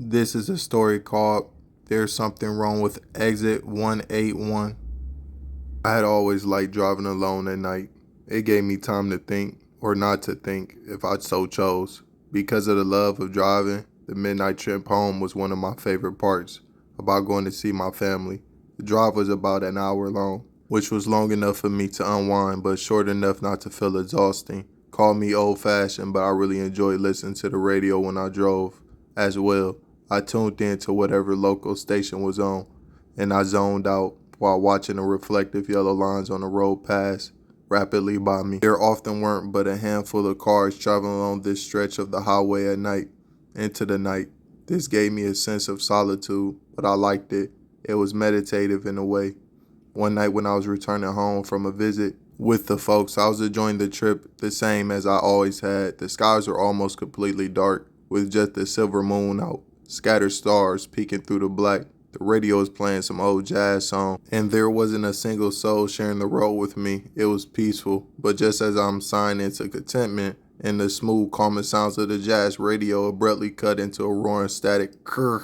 This is a story called There's Something Wrong with Exit 181. I had always liked driving alone at night. It gave me time to think, or not to think, if I so chose. Because of the love of driving, the midnight trip home was one of my favorite parts about going to see my family. The drive was about an hour long, which was long enough for me to unwind, but short enough not to feel exhausting. Call me old-fashioned, but I really enjoyed listening to the radio when I drove. As well, I tuned in to whatever local station was on, and I zoned out while watching the reflective yellow lines on the road pass rapidly by me. There often weren't but a handful of cars traveling along this stretch of the highway at night, into the night. This gave me a sense of solitude, but I liked it. It was meditative in a way. One night when I was returning home from a visit with the folks, I was enjoying the trip the same as I always had. The skies were almost completely dark, with just the silver moon out, scattered stars peeking through the black. The radio was playing some old jazz song, and there wasn't a single soul sharing the road with me. It was peaceful, but just as I'm sighing into contentment, and the smooth, calming sounds of the jazz radio abruptly cut into a roaring static. Krr.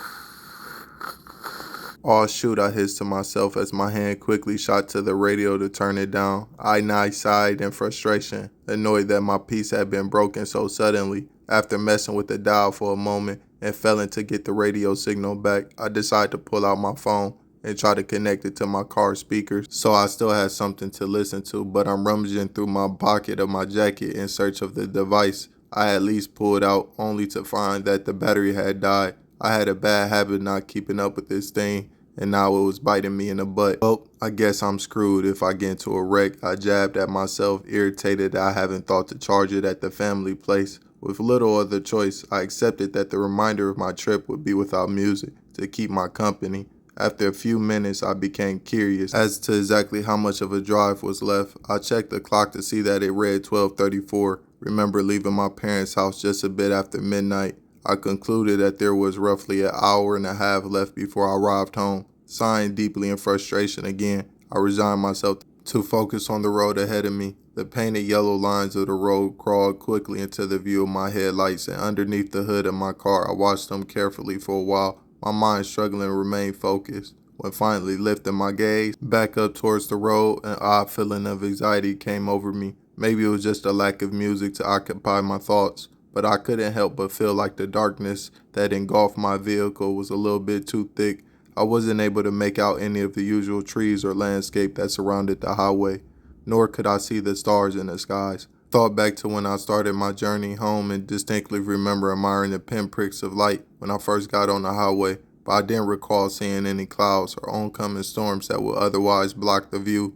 Oh shoot, I hissed to myself as my hand quickly shot to the radio to turn it down. I sighed in frustration, annoyed that my peace had been broken so suddenly. After messing with the dial for a moment and failing to get the radio signal back, I decided to pull out my phone and try to connect it to my car speakers so I still had something to listen to, but I'm rummaging through my pocket of my jacket in search of the device I at least pulled out, only to find that the battery had died. I had a bad habit not keeping up with this thing, and now it was biting me in the butt. Well, I guess I'm screwed if I get into a wreck. I jabbed at myself, irritated that I haven't thought to charge it at the family place. With little other choice, I accepted that the remainder of my trip would be without music to keep my company. After a few minutes, I became curious as to exactly how much of a drive was left. I checked the clock to see that it read 12:34. Remember leaving my parents' house just a bit after midnight. I concluded that there was roughly an hour and a half left before I arrived home. Sighing deeply in frustration again, I resigned myself to focus on the road ahead of me. The painted yellow lines of the road crawled quickly into the view of my headlights, and underneath the hood of my car, I watched them carefully for a while, my mind struggling to remain focused. When finally lifting my gaze back up towards the road, an odd feeling of anxiety came over me. Maybe it was just a lack of music to occupy my thoughts, but I couldn't help but feel like the darkness that engulfed my vehicle was a little bit too thick. I wasn't able to make out any of the usual trees or landscape that surrounded the highway, nor could I see the stars in the skies. Thought back to when I started my journey home and distinctly remember admiring the pinpricks of light when I first got on the highway, but I didn't recall seeing any clouds or oncoming storms that would otherwise block the view.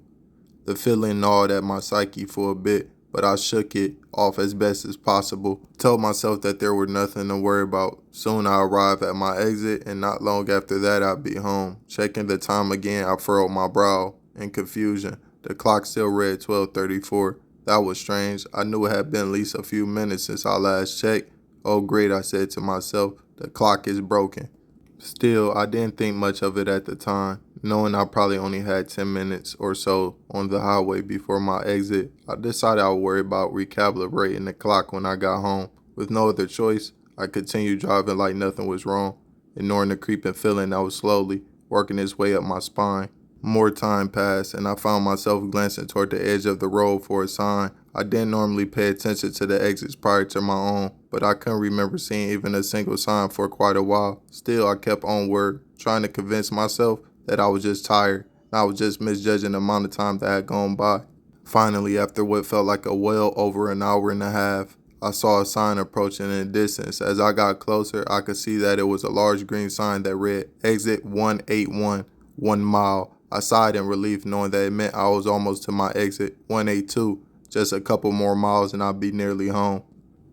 The feeling gnawed at my psyche for a bit, but I shook it off as best as possible. Told myself that there was nothing to worry about. Soon I arrived at my exit, and not long after that I'd be home. Checking the time again, I furrowed my brow in confusion. The clock still read 12:34. That was strange. I knew it had been at least a few minutes since I last checked. Oh great, I said to myself, the clock is broken. Still, I didn't think much of it at the time. Knowing I probably only had 10 minutes or so on the highway before my exit, I decided I would worry about recalibrating the clock when I got home. With no other choice, I continued driving like nothing was wrong, ignoring the creeping feeling that was slowly working its way up my spine. More time passed, and I found myself glancing toward the edge of the road for a sign. I didn't normally pay attention to the exits prior to my own, but I couldn't remember seeing even a single sign for quite a while. Still, I kept onward, trying to convince myself that I was just tired, and I was just misjudging the amount of time that had gone by. Finally, after what felt like a well over an hour and a half, I saw a sign approaching in the distance. As I got closer, I could see that it was a large green sign that read, Exit 181, 1 mile. I sighed in relief, knowing that it meant I was almost to my exit, 182, just a couple more miles and I'd be nearly home.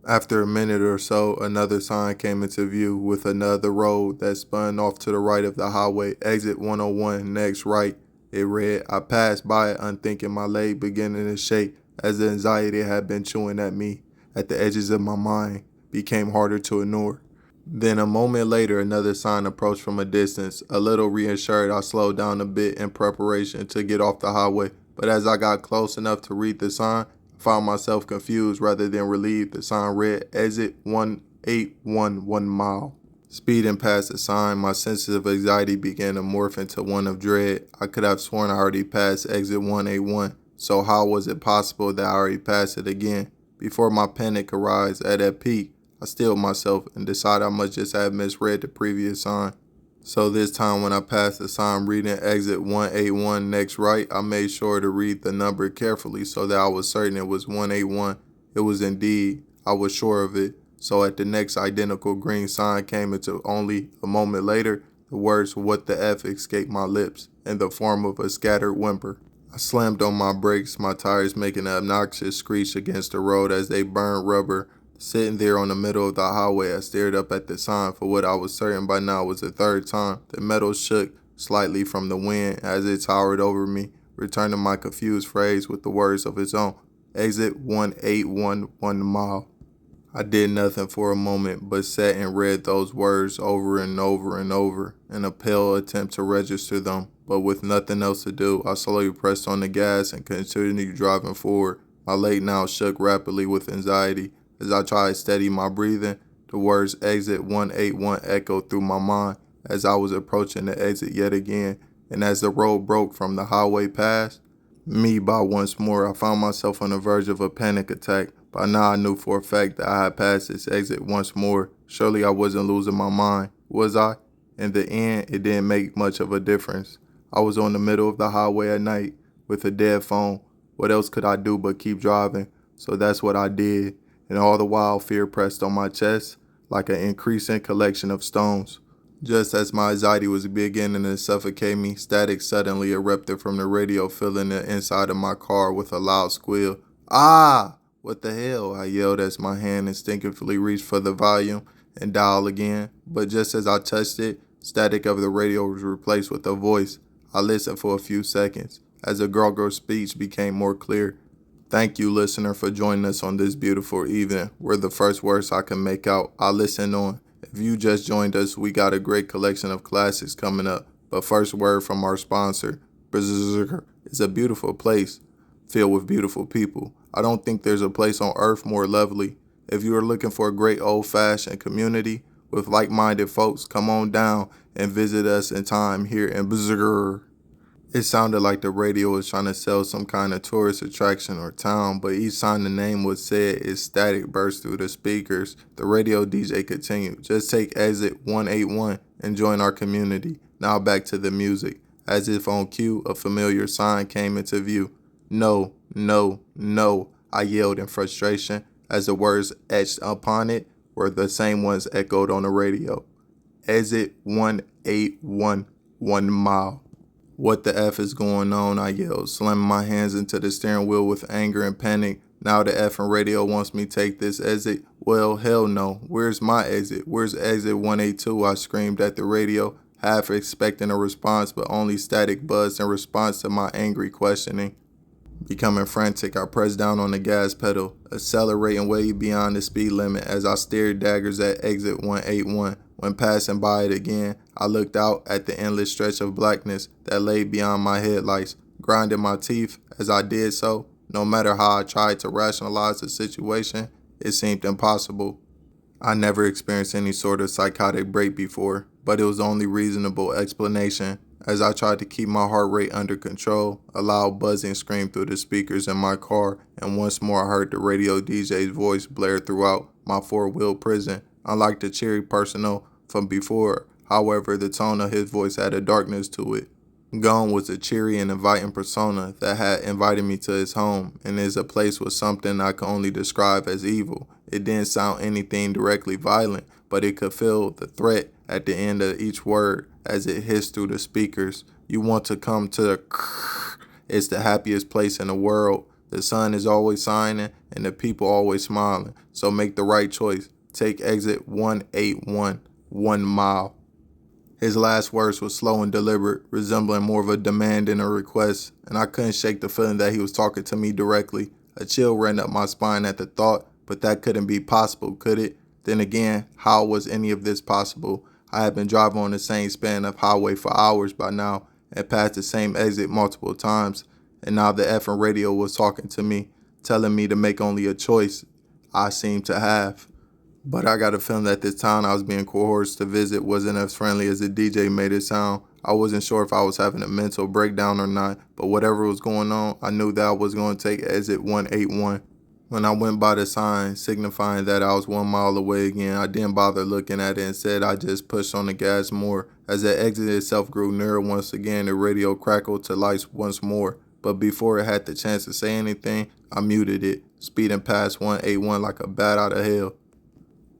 After a minute or so, another sign came into view with another road that spun off to the right of the highway, Exit 101, next right. It read. I passed by it unthinking, my leg beginning to shake as the anxiety had been chewing at me at the edges of my mind became harder to ignore. Then a moment later, another sign approached from a distance. A little reassured, I slowed down a bit in preparation to get off the highway, but as I got close enough to read the sign, I found myself confused rather than relieved. The sign read, Exit 181, 1 mile. Speeding past the sign, my senses of anxiety began to morph into one of dread. I could have sworn I already passed exit 181, so how was it possible that I already passed it again? Before my panic arose at that peak, I stilled myself and decided I must just have misread the previous sign. So this time when I passed the sign reading exit 181 next right, I made sure to read the number carefully so that I was certain it was 181. It was indeed. I was sure of it. So at the next identical green sign came into only a moment later, the words "what the F" escaped my lips in the form of a scattered whimper. I slammed on my brakes, my tires making an obnoxious screech against the road as they burned rubber. Sitting there on the middle of the highway, I stared up at the sign for what I was certain by now was the third time. The metal shook slightly from the wind as it towered over me, returning my confused phrase with the words of its own. Exit 181 1 mile. I did nothing for a moment but sat and read those words over and over and over in a pale attempt to register them, but with nothing else to do, I slowly pressed on the gas and continued driving forward. My leg now shook rapidly with anxiety. As I tried to steady my breathing, the words exit 181 echoed through my mind as I was approaching the exit yet again, and as the road broke from the highway past me by once more, I found myself on the verge of a panic attack. By now I knew for a fact that I had passed this exit once more. Surely I wasn't losing my mind, was I? In the end, it didn't make much of a difference. I was on the middle of the highway at night with a dead phone. What else could I do but keep driving? So that's what I did. And all the while fear pressed on my chest like an increasing collection of stones. Just as my anxiety was beginning to suffocate me, static suddenly erupted from the radio, filling the inside of my car with a loud squeal. Ah! What the hell? I yelled as my hand instinctively reached for the volume and dial again. But just as I touched it, static of the radio was replaced with a voice. I listened for a few seconds as the gargle's speech became more clear. Thank you, listener, for joining us on this beautiful evening. Were the first words I can make out. I listened on. If you just joined us, we got a great collection of classics coming up. But first word from our sponsor. Berserker is a beautiful place filled with beautiful people. I don't think there's a place on earth more lovely. If you are looking for a great old-fashioned community with like-minded folks, come on down and visit us in time here in Berserker. It sounded like the radio was trying to sell some kind of tourist attraction or town, but each time the name was said, its static burst through the speakers. The radio DJ continued, just take exit 181 and join our community. Now back to the music. As if on cue, a familiar sign came into view. No, no, no, I yelled in frustration as the words etched upon it were the same ones echoed on the radio. Exit 181 1 mile. What the F is going on? I yelled, slamming my hands into the steering wheel with anger and panic. Now the effing radio wants me to take this exit? Well, hell no. Where's my exit? Where's exit 182? I screamed at the radio, half expecting a response, but only static buzz in response to my angry questioning. Becoming frantic, I pressed down on the gas pedal, accelerating way beyond the speed limit as I stared daggers at exit 181. When passing by it again, I looked out at the endless stretch of blackness that lay beyond my headlights, grinding my teeth as I did so. No matter how I tried to rationalize the situation, it seemed impossible. I never experienced any sort of psychotic break before, but it was the only reasonable explanation. As I tried to keep my heart rate under control, a loud buzzing screamed through the speakers in my car, and once more I heard the radio DJ's voice blare throughout my four-wheel prison. Unlike the cheery personnel from before, however, the tone of his voice had a darkness to it. Gone was the cheery and inviting persona that had invited me to his home, and is a place with something I can only describe as evil. It didn't sound anything directly violent, but it could feel the threat at the end of each word as it hissed through the speakers. You want to come to the It's the happiest place in the world. The sun is always shining and the people always smiling. So make the right choice. Take exit 181, 1 mile. His last words were slow and deliberate, resembling more of a demand than a request, and I couldn't shake the feeling that he was talking to me directly. A chill ran up my spine at the thought, but that couldn't be possible, could it? Then again, how was any of this possible? I had been driving on the same span of highway for hours by now, and passed the same exit multiple times, and now the effing radio was talking to me, telling me to make only a choice I seemed to have. But I got a feeling that this town I was being coerced to visit wasn't as friendly as the DJ made it sound. I wasn't sure if I was having a mental breakdown or not, but whatever was going on, I knew that I was going to take exit 181. When I went by the sign signifying that I was 1 mile away again, I didn't bother looking at it. Instead, I just pushed on the gas more. As the exit itself grew nearer once again, the radio crackled to life once more. But before it had the chance to say anything, I muted it, speeding past 181 like a bat out of hell.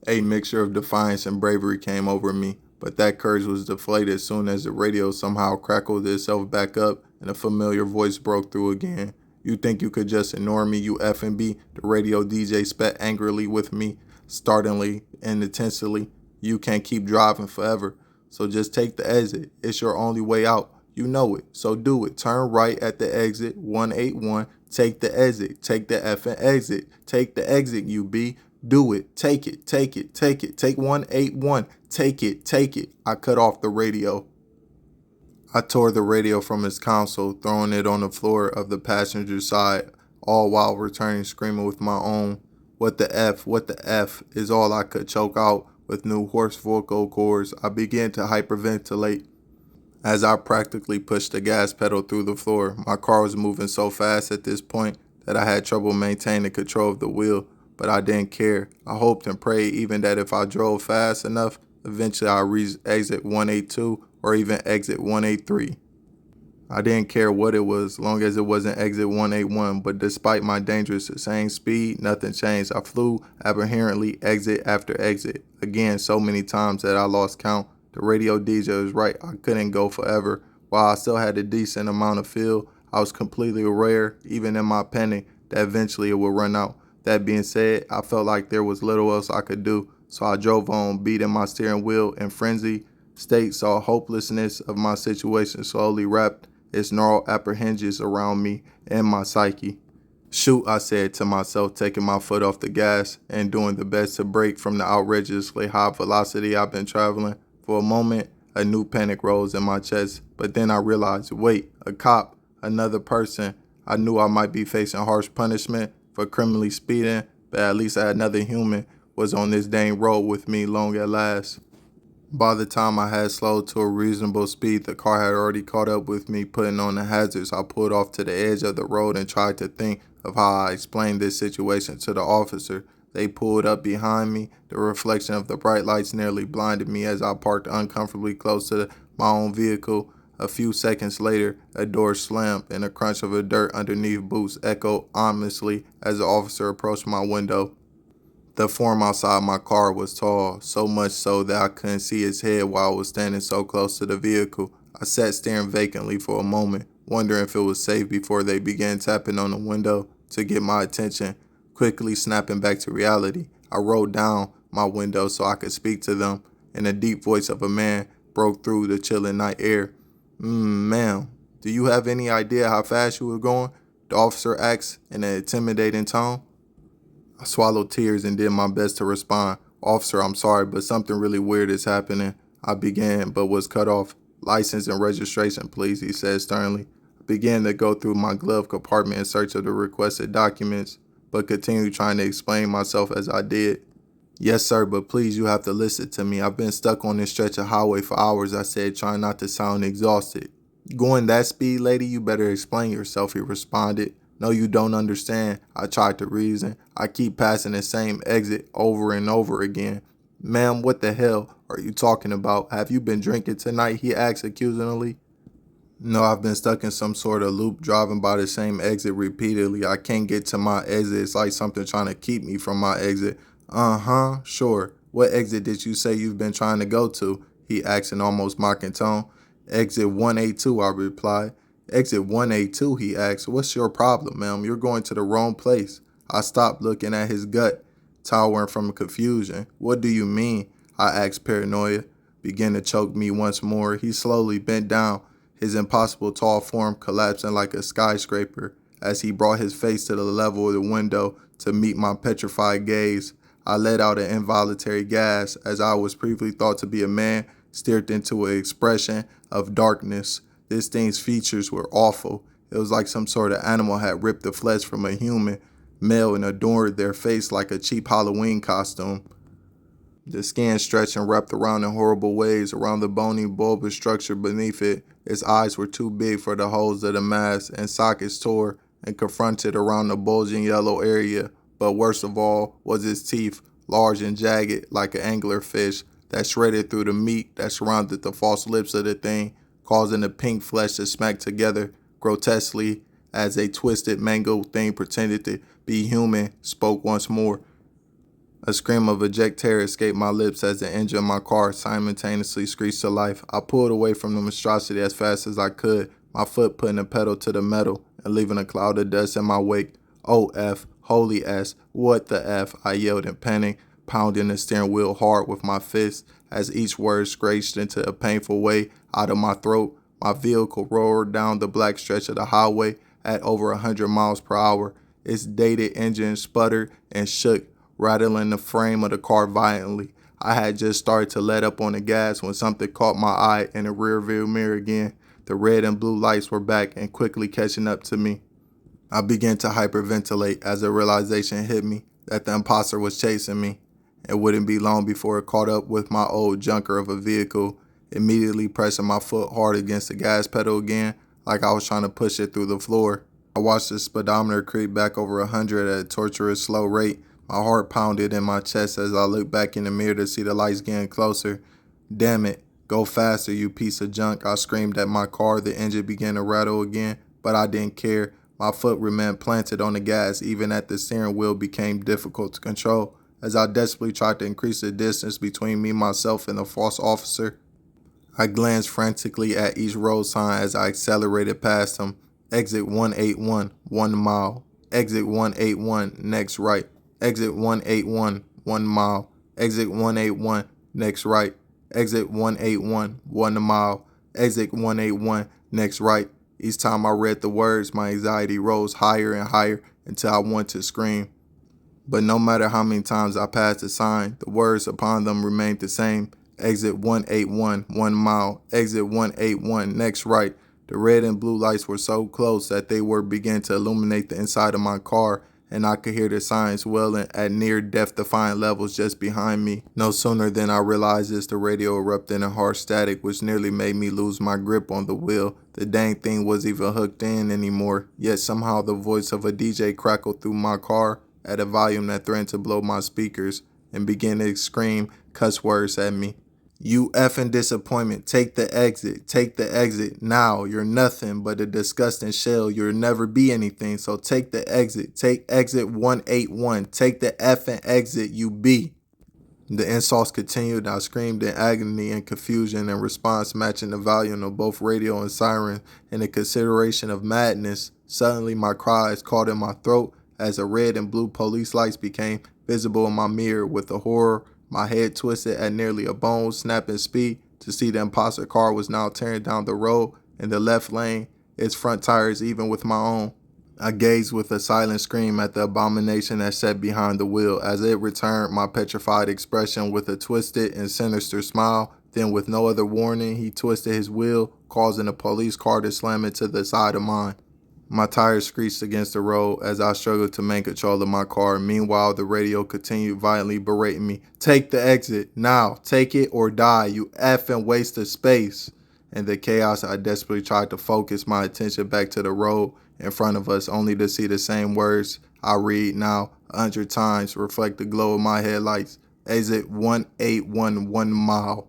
A mixture of defiance and bravery came over me, but that courage was deflated as soon as the radio somehow crackled itself back up and a familiar voice broke through again. "You think you could just ignore me, you F&B?" The radio DJ spat angrily with me, startlingly and intensely. "You can't keep driving forever, so just take the exit. It's your only way out. You know it, so do it. Turn right at the exit 181. Take the exit. Take the effing exit. Take the exit, you B. Do it. Take it. Take it. Take it. Take 181. Take it. Take it." I cut off the radio. I tore the radio from its console, throwing it on the floor of the passenger side, all while returning screaming with my own. "What the F? What the F?" is all I could choke out with new hoarse vocal cords. I began to hyperventilate as I practically pushed the gas pedal through the floor. My car was moving so fast at this point that I had trouble maintaining control of the wheel, but I didn't care. I hoped and prayed even that if I drove fast enough, eventually I'd reach exit 182 or even exit 183. I didn't care what it was, long as it wasn't exit 181, but despite my dangerous insane speed, nothing changed. I flew apparently exit after exit, again so many times that I lost count. The radio DJ was right, I couldn't go forever. While I still had a decent amount of fuel, I was completely aware, even in my panic, that eventually it would run out. That being said, I felt like there was little else I could do, so I drove on, beating my steering wheel in frenzy state. Saw hopelessness of my situation slowly wrapped its gnarled apprehensions around me and my psyche. "Shoot," I said to myself, taking my foot off the gas and doing the best to break from the outrageously high velocity I've been traveling. For a moment, a new panic rose in my chest, but then I realized, wait, a cop, another person. I knew I might be facing harsh punishment for criminally speeding, but at least another human was on this dang road with me long at last. By the time I had slowed to a reasonable speed, the car had already caught up with me, putting on the hazards. I pulled off to the edge of the road and tried to think of how I explained this situation to the officer. They pulled up behind me. The reflection of the bright lights nearly blinded me as I parked uncomfortably close to my own vehicle. A few seconds later, a door slammed and the crunch of the dirt underneath boots echoed ominously as the officer approached my window. The form outside my car was tall, so much so that I couldn't see his head while I was standing so close to the vehicle. I sat staring vacantly for a moment, wondering if it was safe before they began tapping on the window to get my attention. Quickly snapping back to reality, I rolled down my window so I could speak to them, and the deep voice of a man broke through the chilling night air. Ma'am, do you have any idea how fast you were going?" the officer asked in an intimidating tone. I swallowed tears and did my best to respond. "Officer, I'm sorry, but something really weird is happening," I began, but was cut off. "License and registration, please," he said sternly. I began to go through my glove compartment in search of the requested documents, but continued trying to explain myself as I did. "Yes, sir, but please, you have to listen to me. I've been stuck on this stretch of highway for hours," I said, trying not to sound exhausted. "Going that speed, lady? You better explain yourself," he responded. "No, you don't understand," I tried to reason. "I keep passing the same exit over and over again." "Ma'am, what the hell are you talking about? Have you been drinking tonight?" he asked accusingly. "No, I've been stuck in some sort of loop driving by the same exit repeatedly. I can't get to my exit. It's like something trying to keep me from my exit." "Uh-huh, sure. What exit did you say you've been trying to go to?" he asked in almost mocking tone. "Exit 182, I replied. "Exit 182, he asked. "What's your problem, ma'am? You're going to the wrong place." I stopped, looking at his gut, towering from confusion. "What do you mean?" I asked, paranoia began to choke me once more. He slowly bent down, his impossible tall form collapsing like a skyscraper as he brought his face to the level of the window to meet my petrified gaze. I let out an involuntary gasp as I was previously thought to be a man steered into an expression of darkness. This thing's features were awful. It was like some sort of animal had ripped the flesh from a human male and adorned their face like a cheap Halloween costume. The skin stretched and wrapped around in horrible waves around the bony, bulbous structure beneath it. Its eyes were too big for the holes of the mask, and sockets tore and confronted around the bulging yellow area. But worst of all was its teeth, large and jagged like an anglerfish, that shredded through the meat that surrounded the false lips of the thing, causing the pink flesh to smack together grotesquely as a twisted, mangled thing pretended to be human spoke once more. A scream of eject terror escaped my lips as the engine of my car simultaneously screeched to life. I pulled away from the monstrosity as fast as I could, my foot putting the pedal to the metal and leaving a cloud of dust in my wake. Oh, F, holy S, what the F, I yelled in panic, pounding the steering wheel hard with my fist as each word scratched into a painful way out of my throat. My vehicle roared down the black stretch of the highway at over 100 miles per hour. Its dated engine sputtered and shook, rattling the frame of the car violently. I had just started to let up on the gas when something caught my eye in the rearview mirror again. The red and blue lights were back and quickly catching up to me. I began to hyperventilate as a realization hit me that the imposter was chasing me. It wouldn't be long before it caught up with my old junker of a vehicle, immediately pressing my foot hard against the gas pedal again, like I was trying to push it through the floor. I watched the speedometer creep back over 100 at a torturous slow rate. My heart pounded in my chest as I looked back in the mirror to see the lights getting closer. Damn it, go faster, you piece of junk, I screamed at my car. The engine began to rattle again, but I didn't care. My foot remained planted on the gas, even as the steering wheel became difficult to control. As I desperately tried to increase the distance between me, myself, and the false officer, I glanced frantically at each road sign as I accelerated past him. Exit 181, 1 mile. Exit 181, next right. Exit 181, 1 mile. Exit 181, next right. Exit 181, 1 mile. Exit 181, next right. Each time I read the words, my anxiety rose higher and higher until I wanted to scream. But no matter how many times I passed the sign, the words upon them remained the same. Exit 181, 1 mile. Exit 181, next right. The red and blue lights were so close that they were beginning to illuminate the inside of my car, and I could hear the signs welling at near death-defying levels just behind me. No sooner than I realized this, the radio erupted in harsh static, which nearly made me lose my grip on the wheel. The dang thing wasn't even hooked in anymore, yet somehow the voice of a DJ crackled through my car at a volume that threatened to blow my speakers and began to scream cuss words at me. You effing disappointment, take the exit, now, you're nothing but a disgusting shell, you'll never be anything, so take the exit, take exit 181, take the effing exit, you be. The insults continued, I screamed in agony and confusion in response, matching the volume of both radio and siren in a consideration of madness. Suddenly my cries caught in my throat as the red and blue police lights became visible in my mirror. With the horror, my head twisted at nearly a bone-snapping speed to see the imposter car was now tearing down the road in the left lane, its front tires even with my own. I gazed with a silent scream at the abomination that sat behind the wheel as it returned my petrified expression with a twisted and sinister smile. Then with no other warning, he twisted his wheel, causing a police car to slam into the side of mine. My tires screeched against the road as I struggled to maintain control of my car. Meanwhile, the radio continued violently berating me. Take the exit, now, take it or die, you effing waste of space. In the chaos, I desperately tried to focus my attention back to the road in front of us, only to see the same words I read now 100 times reflect the glow of my headlights. Exit 181, 1 mile.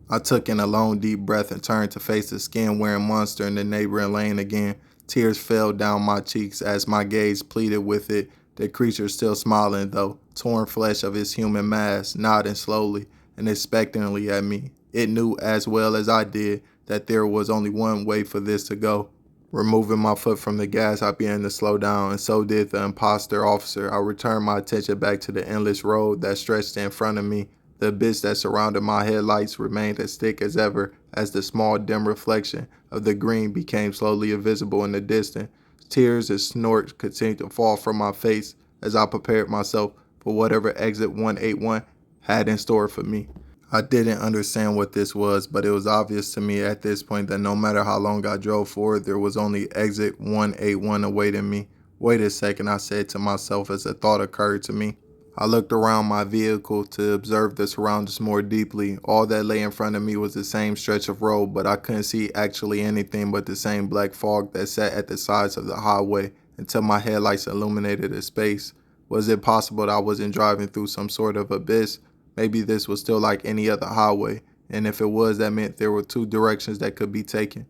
I took in a long, deep breath and turned to face the skin-wearing monster in the neighboring lane again. Tears fell down my cheeks as my gaze pleaded with it, the creature still smiling though, torn flesh of its human mask, nodding slowly and expectantly at me. It knew as well as I did that there was only one way for this to go. Removing my foot from the gas, I began to slow down, and so did the imposter officer. I returned my attention back to the endless road that stretched in front of me. The abyss that surrounded my headlights remained as thick as ever as the small dim reflection of the green became slowly invisible in the distance. Tears and snorts continued to fall from my face as I prepared myself for whatever exit 181 had in store for me. I didn't understand what this was, but it was obvious to me at this point that no matter how long I drove forward, there was only exit 181 awaiting me. Wait a second, I said to myself as a thought occurred to me. I looked around my vehicle to observe the surroundings more deeply. All that lay in front of me was the same stretch of road, but I couldn't see actually anything but the same black fog that sat at the sides of the highway until my headlights illuminated a space. Was it possible that I wasn't driving through some sort of abyss? Maybe this was still like any other highway, and if it was, that meant there were two directions that could be taken.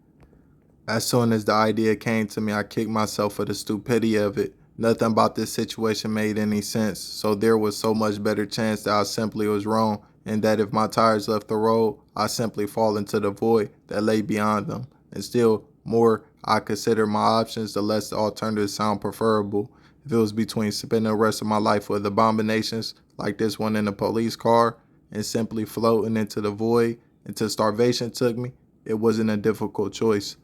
As soon as the idea came to me, I kicked myself for the stupidity of it. Nothing about this situation made any sense, so there was so much better chance that I simply was wrong, and that if my tires left the road, I simply fall into the void that lay beyond them. And still more I consider my options, the less the alternatives sound preferable. If it was between spending the rest of my life with abominations, like this one in a police car, and simply floating into the void until starvation took me, it wasn't a difficult choice.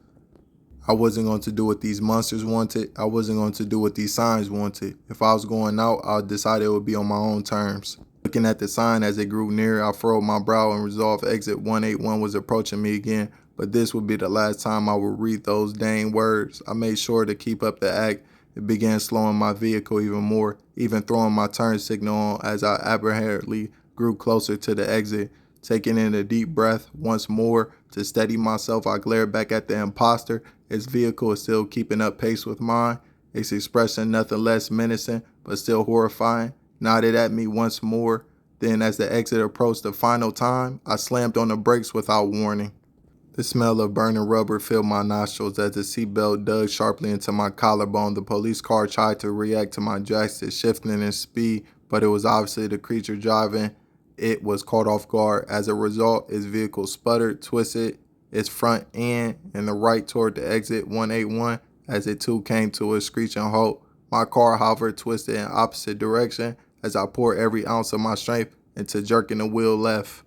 I wasn't going to do what these monsters wanted. I wasn't going to do what these signs wanted. If I was going out, I decided it would be on my own terms. Looking at the sign as it grew nearer, I furrowed my brow and resolved exit 181 was approaching me again, but this would be the last time I would read those dang words. I made sure to keep up the act. It began slowing my vehicle even more, even throwing my turn signal on as I apparently grew closer to the exit. Taking in a deep breath once more to steady myself, I glared back at the imposter. His vehicle is still keeping up pace with mine, its expression nothing less menacing but still horrifying, nodded at me once more. Then as the exit approached the final time, I slammed on the brakes without warning. The smell of burning rubber filled my nostrils as the seatbelt dug sharply into my collarbone. The police car tried to react to my drastic shifting in speed, but it was obviously the creature driving it was caught off guard. As a result, its vehicle sputtered, twisted its front end and the right toward the exit 181 as it too came to a screeching halt. My car, however, twisted in opposite direction as I poured every ounce of my strength into jerking the wheel left.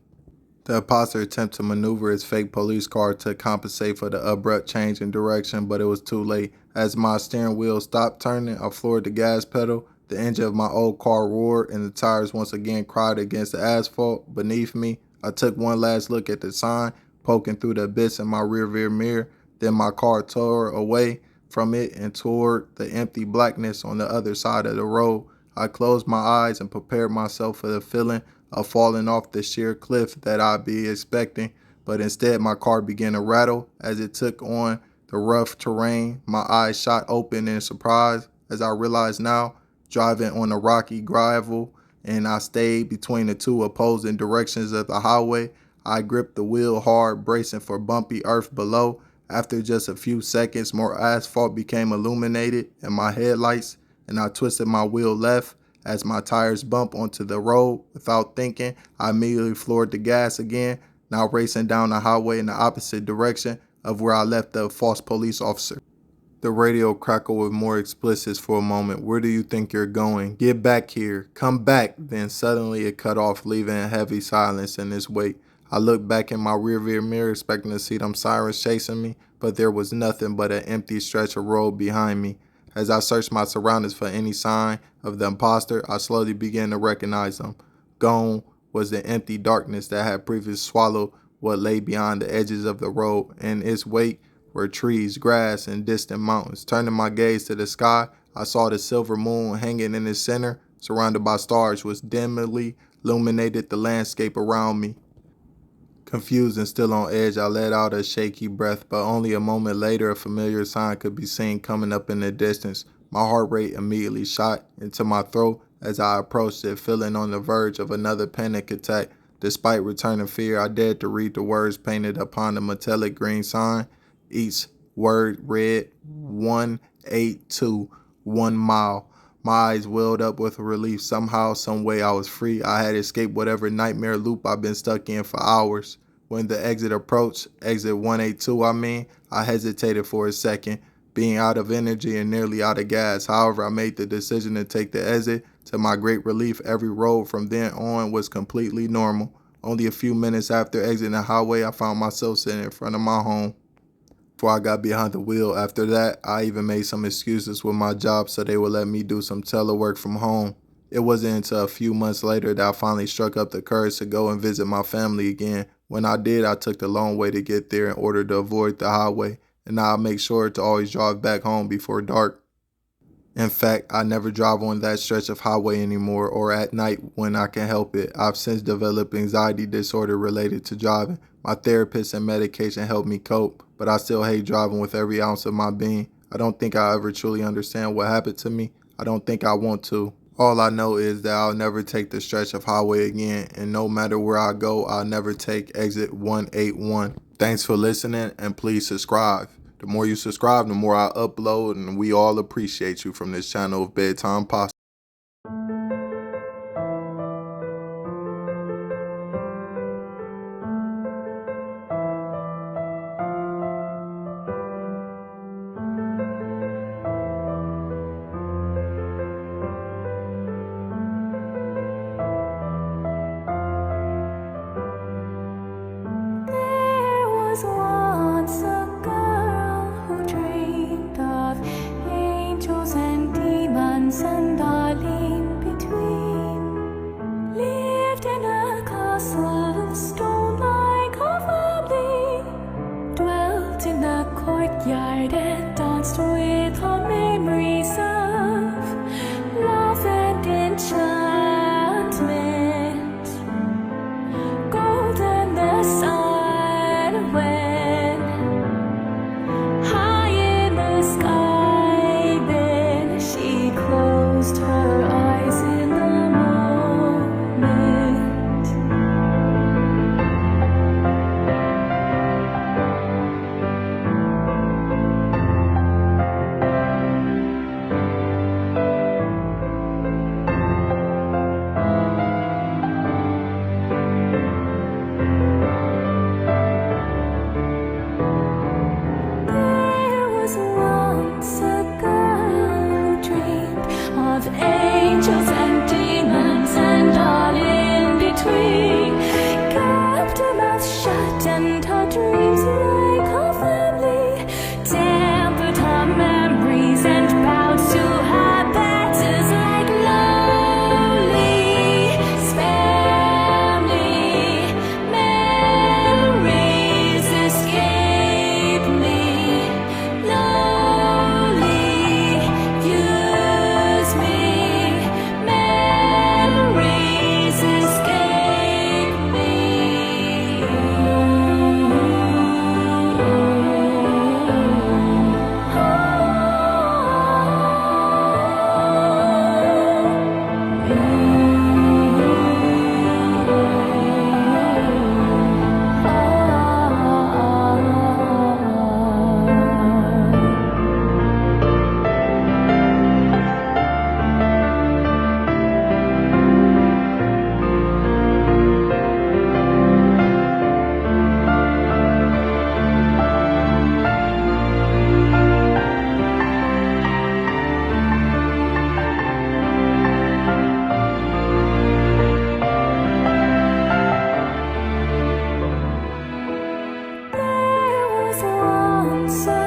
The imposter attempted to maneuver his fake police car to compensate for the abrupt change in direction, but it was too late. As my steering wheel stopped turning, I floored the gas pedal. The engine of my old car roared, and the tires once again cried against the asphalt beneath me. I took one last look at the sign, poking through the abyss in my rearview mirror. Then my car tore away from it and toward the empty blackness on the other side of the road. I closed my eyes and prepared myself for the feeling of falling off the sheer cliff that I'd be expecting, but instead my car began to rattle as it took on the rough terrain. My eyes shot open in surprise as I realized now, driving on the rocky gravel, and I stayed between the two opposing directions of the highway. I gripped the wheel hard, bracing for bumpy earth below. After just a few seconds, more asphalt became illuminated in my headlights, and I twisted my wheel left as my tires bumped onto the road. Without thinking, I immediately floored the gas again, now racing down the highway in the opposite direction of where I left the false police officer. The radio crackled with more explicits for a moment. "Where do you think you're going? Get back here. Come back." Then suddenly it cut off, leaving a heavy silence in its wake. I looked back in my rearview mirror expecting to see them sirens chasing me, but there was nothing but an empty stretch of road behind me. As I searched my surroundings for any sign of the imposter, I slowly began to recognize them. Gone was the empty darkness that had previously swallowed what lay beyond the edges of the road. In its wake were trees, grass, and distant mountains. Turning my gaze to the sky, I saw the silver moon hanging in its center, surrounded by stars which dimly illuminated the landscape around me. Confused and still on edge, I let out a shaky breath, but only a moment later a familiar sign could be seen coming up in the distance. My heart rate immediately shot into my throat as I approached it, feeling on the verge of another panic attack. Despite returning fear, I dared to read the words painted upon the metallic green sign. Each word read 182, 1 mile. My eyes welled up with relief. Somehow, some way I was free. I had escaped whatever nightmare loop I've been stuck in for hours. When the exit approached, exit 182 I hesitated for a second, being out of energy and nearly out of gas. However, I made the decision to take the exit. To my great relief, every road from then on was completely normal. Only a few minutes after exiting the highway, I found myself sitting in front of my home. Before I got behind the wheel. After that, I even made some excuses with my job so they would let me do some telework from home. It wasn't until a few months later that I finally struck up the courage to go and visit my family again. When I did, I took the long way to get there in order to avoid the highway, and now I make sure to always drive back home before dark. In fact, I never drive on that stretch of highway anymore or at night when I can help it. I've since developed anxiety disorder related to driving. My therapist and medication help me cope, but I still hate driving with every ounce of my being. I don't think I ever truly understand what happened to me. I don't think I want to. All I know is that I'll never take the stretch of highway again, and no matter where I go, I'll never take exit 181. Thanks for listening, and please subscribe. The more you subscribe, the more I upload, and we all appreciate you from this channel of Bedtime Pasta. Once a girl who dreamed of angels and demons and all in between. Lived in a castle of stone like a family. Dwelt in the courtyard and danced with her memories of love and enchantment. Golden the sun. Her eyes in the moment. There was once a girl who dreamed of angels and demons and all in between. Kept her mouth shut and her dreams like her family. Tempered her memories and bowed to her betters like lonely family. Memories escape me. Lonely use me. Memories escape me. There was once a